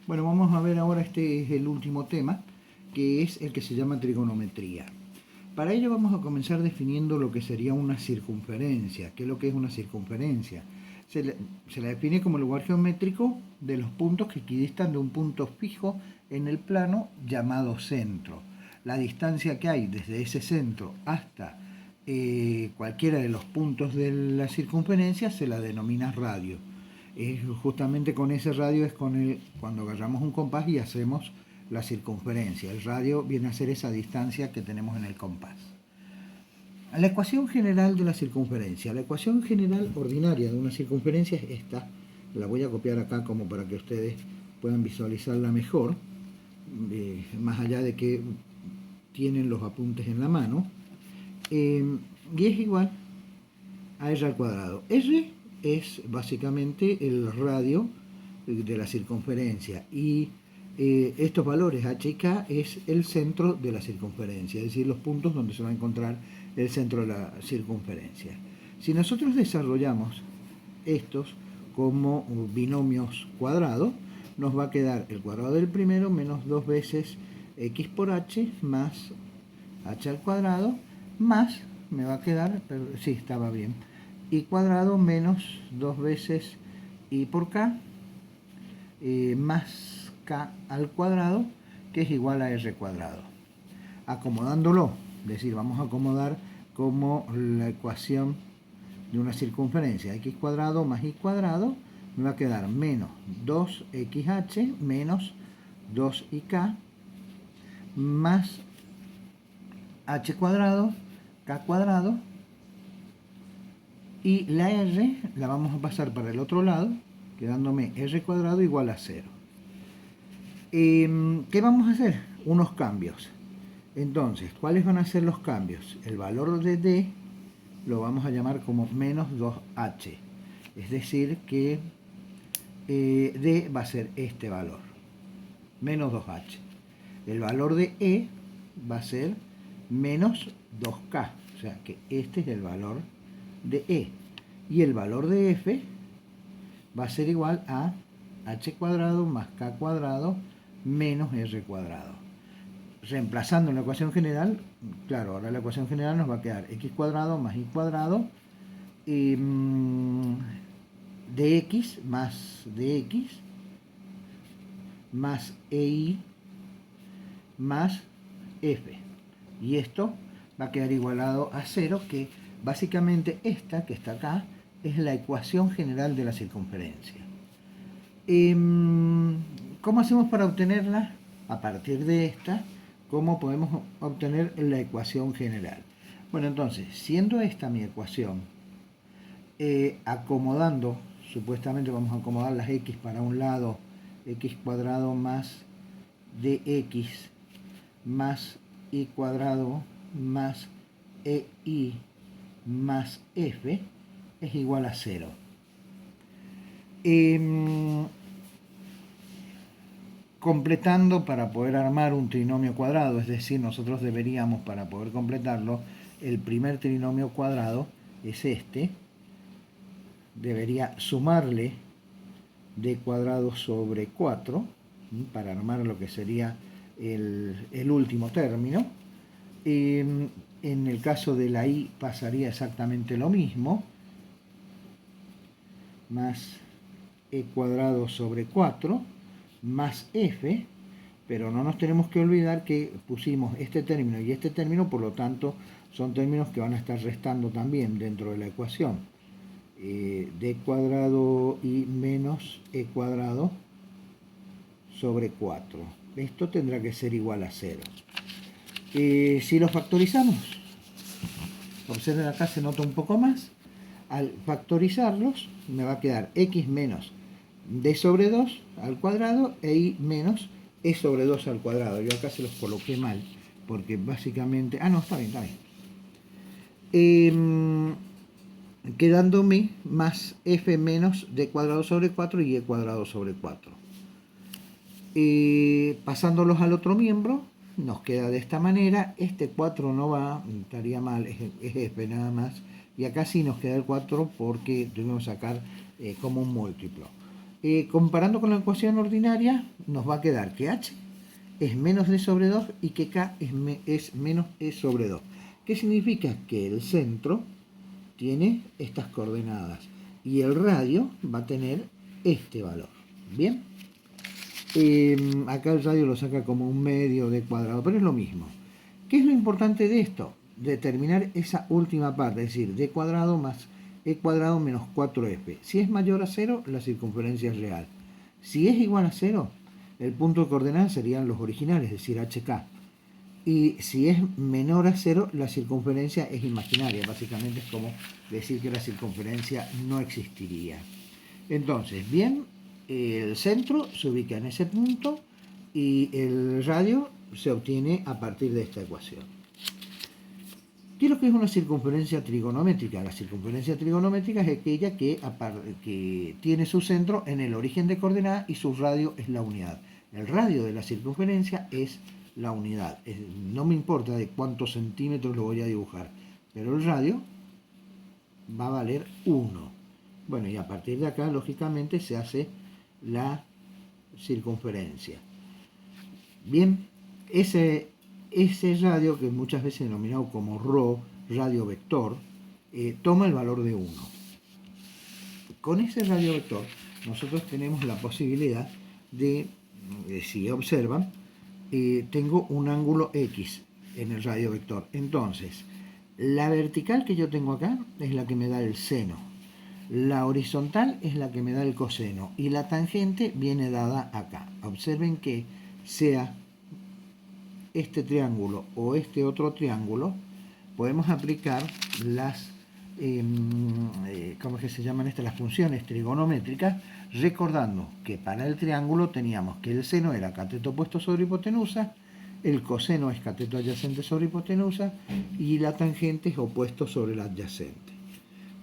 Bueno, vamos a ver ahora, este es el último tema, que es el que se llama trigonometría. Para ello vamos a comenzar definiendo lo que sería una circunferencia. ¿Qué es lo que es una circunferencia? Se la define como el lugar geométrico de los puntos que equidistan de un punto fijo en el plano llamado centro. La distancia que hay desde ese centro hasta cualquiera de los puntos de la circunferencia se la denomina radio. Justamente con ese radio es cuando agarramos un compás y hacemos la circunferencia. El radio viene a ser esa distancia que tenemos en el compás. La ecuación general de la circunferencia. La ecuación general ordinaria de una circunferencia es esta. La voy a copiar acá como para que ustedes puedan visualizarla mejor, más allá de que tienen los apuntes en la mano. Y es igual a r al cuadrado. R es básicamente el radio de la circunferencia y estos valores h y k es el centro de la circunferencia, es decir, los puntos donde se va a encontrar el centro de la circunferencia. Si nosotros desarrollamos estos como binomios cuadrados, nos va a quedar el cuadrado del primero menos 2 veces x por h más h al cuadrado más, me va a quedar, sí, estaba bien, y cuadrado menos 2 veces y por k más k al cuadrado, que es igual a r cuadrado. Acomodándolo, es decir, vamos a acomodar como la ecuación de una circunferencia, x cuadrado más y cuadrado, me va a quedar menos 2xh menos 2ik más h cuadrado, k cuadrado, y la r la vamos a pasar para el otro lado, quedándome r cuadrado igual a 0. ¿Qué vamos a hacer? Unos cambios. Entonces, ¿cuáles van a ser los cambios? El valor de d lo vamos a llamar como menos 2h. Es decir, que d va a ser este valor, menos 2h. El valor de e va a ser menos 2k. O sea que este es el valor de e. Y el valor de f va a ser igual a h cuadrado más k cuadrado menos r cuadrado. Reemplazando en la ecuación general, claro, ahora la ecuación general nos va a quedar x cuadrado más y cuadrado dx más dx más ei más f. Y esto va a quedar igualado a 0, que básicamente esta que está acá es la ecuación general de la circunferencia. ¿Cómo hacemos para obtenerla? A partir de esta, ¿cómo podemos obtener la ecuación general? Bueno, entonces, siendo esta mi ecuación, acomodando, supuestamente vamos a acomodar las x para un lado, x cuadrado más dx más y cuadrado más ei más f es igual a 0. Completando para poder armar un trinomio cuadrado, es decir, nosotros deberíamos, para poder completarlo, el primer trinomio cuadrado es este, debería sumarle d cuadrado sobre 4 para armar lo que sería el último término. En el caso de la y pasaría exactamente lo mismo, más e cuadrado sobre 4 más f, pero no nos tenemos que olvidar que pusimos este término y este término, por lo tanto son términos que van a estar restando también dentro de la ecuación. D cuadrado y menos e cuadrado sobre 4. Esto tendrá que ser igual a 0. Si lo factorizamos, observen acá se nota un poco más. Al factorizarlos me va a quedar x menos d sobre 2 al cuadrado e y menos e sobre 2 al cuadrado. Yo acá se los coloqué mal porque básicamente... no, está bien, está bien. Quedándome más f menos d cuadrado sobre 4 y e cuadrado sobre 4. Pasándolos al otro miembro, nos queda de esta manera. Este 4 no va, estaría mal, es f nada más. Y acá sí nos queda el 4 porque tuvimos que sacar como un múltiplo. Comparando con la ecuación ordinaria, nos va a quedar que h es menos d sobre 2 y que k es menos e sobre 2. ¿Qué significa? Que el centro tiene estas coordenadas y el radio va a tener este valor. Bien, acá el radio lo saca como un medio de cuadrado, pero es lo mismo. ¿Qué es lo importante de esto? Determinar esa última parte, es decir, d cuadrado más e cuadrado menos 4f. Si es mayor a 0, la circunferencia es real. Si es igual a 0, el punto de coordenadas serían los originales, es decir, hk. Y si es menor a 0, la circunferencia es imaginaria. Básicamente es como decir que la circunferencia no existiría. Entonces, bien, el centro se ubica en ese punto y el radio se obtiene a partir de esta ecuación. ¿Qué es lo que es una circunferencia trigonométrica? La circunferencia trigonométrica es aquella que tiene su centro en el origen de coordenadas y su radio es la unidad. El radio de la circunferencia es la unidad. No me importa de cuántos centímetros lo voy a dibujar, pero el radio va a valer 1. Bueno, y a partir de acá, lógicamente, se hace la circunferencia. Bien, ese radio, que muchas veces denominado como ρ, radio vector, toma el valor de 1. Con ese radio vector, nosotros tenemos la posibilidad de, si observan, tengo un ángulo X en el radio vector. Entonces, la vertical que yo tengo acá es la que me da el seno. La horizontal es la que me da el coseno. Y la tangente viene dada acá. Observen que sea este triángulo o este otro triángulo, podemos aplicar las, ¿cómo es que se llaman estas? Las funciones trigonométricas, recordando que para el triángulo teníamos que el seno era cateto opuesto sobre hipotenusa, el coseno es cateto adyacente sobre hipotenusa y la tangente es opuesto sobre la adyacente.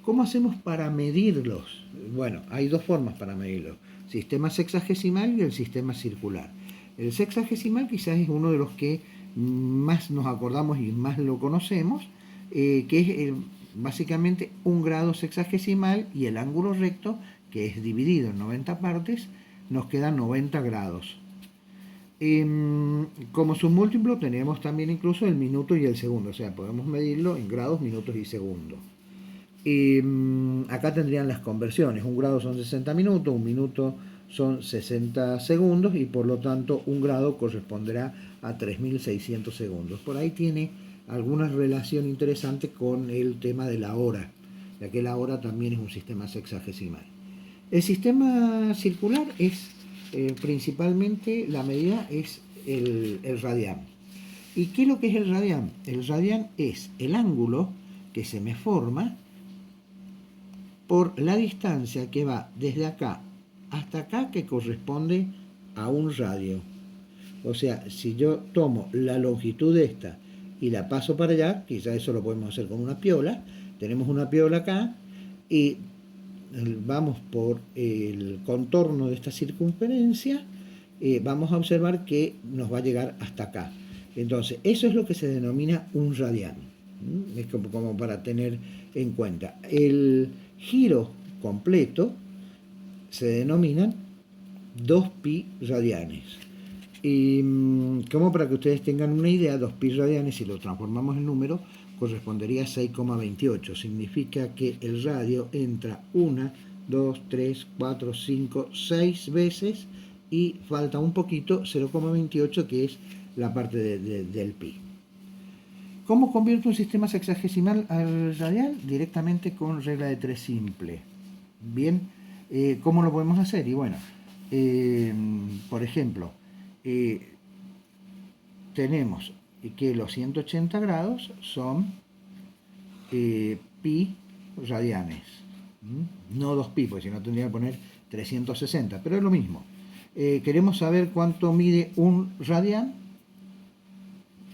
¿Cómo hacemos para medirlos? Bueno, hay dos formas para medirlos: sistema sexagesimal y el sistema circular. El sexagesimal quizás es uno de los que más nos acordamos y más lo conocemos, que es básicamente un grado sexagesimal, y el ángulo recto, que es dividido en 90 partes, nos queda 90 grados. Como submúltiplo tenemos también incluso el minuto y el segundo, o sea, podemos medirlo en grados, minutos y segundos. Acá tendrían las conversiones: un grado son 60 minutos, un minuto son 60 segundos y por lo tanto un grado corresponderá a 3600 segundos. Por ahí tiene alguna relación interesante con el tema de la hora, ya que la hora también es un sistema sexagesimal. El sistema circular es principalmente, la medida es el radián. ¿Y qué es lo que es el radián? El radián es el ángulo que se me forma por la distancia que va desde acá hasta acá, que corresponde a un radio. O sea, si yo tomo la longitud de esta y la paso para allá, quizás eso lo podemos hacer con una piola. Tenemos una piola acá y vamos por el contorno de esta circunferencia, vamos a observar que nos va a llegar hasta acá. Entonces, eso es lo que se denomina un radián. Es como para tener en cuenta. El giro completo se denominan 2pi radianes. Y como para que ustedes tengan una idea, 2pi radianes, si lo transformamos en número, correspondería a 6,28. Significa que el radio entra 1, 2, 3, 4, 5, 6 veces y falta un poquito, 0,28, que es la parte del pi. ¿Cómo convierto un sistema sexagesimal al radial? Directamente con regla de 3 simple. Bien, ¿cómo lo podemos hacer? Y bueno, por ejemplo, tenemos que los 180 grados son pi radianes. No 2pi, porque si no tendría que poner 360, pero es lo mismo. Queremos saber cuánto mide un radián,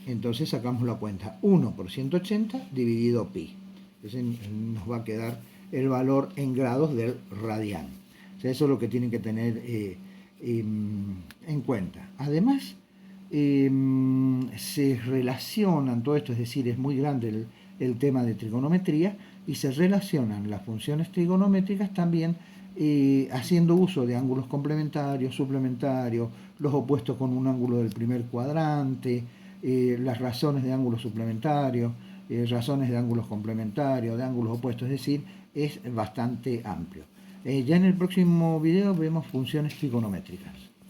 entonces sacamos la cuenta: 1 por 180 dividido pi. Entonces nos va a quedar el valor en grados del radián. O sea, eso es lo que tienen que tener en cuenta. Además, se relacionan todo esto, es decir, es muy grande el tema de trigonometría, y se relacionan las funciones trigonométricas también haciendo uso de ángulos complementarios, suplementarios, los opuestos con un ángulo del primer cuadrante, las razones de ángulos suplementarios, razones de ángulos complementarios, de ángulos opuestos, es decir, es bastante amplio. Ya en el próximo video vemos funciones trigonométricas.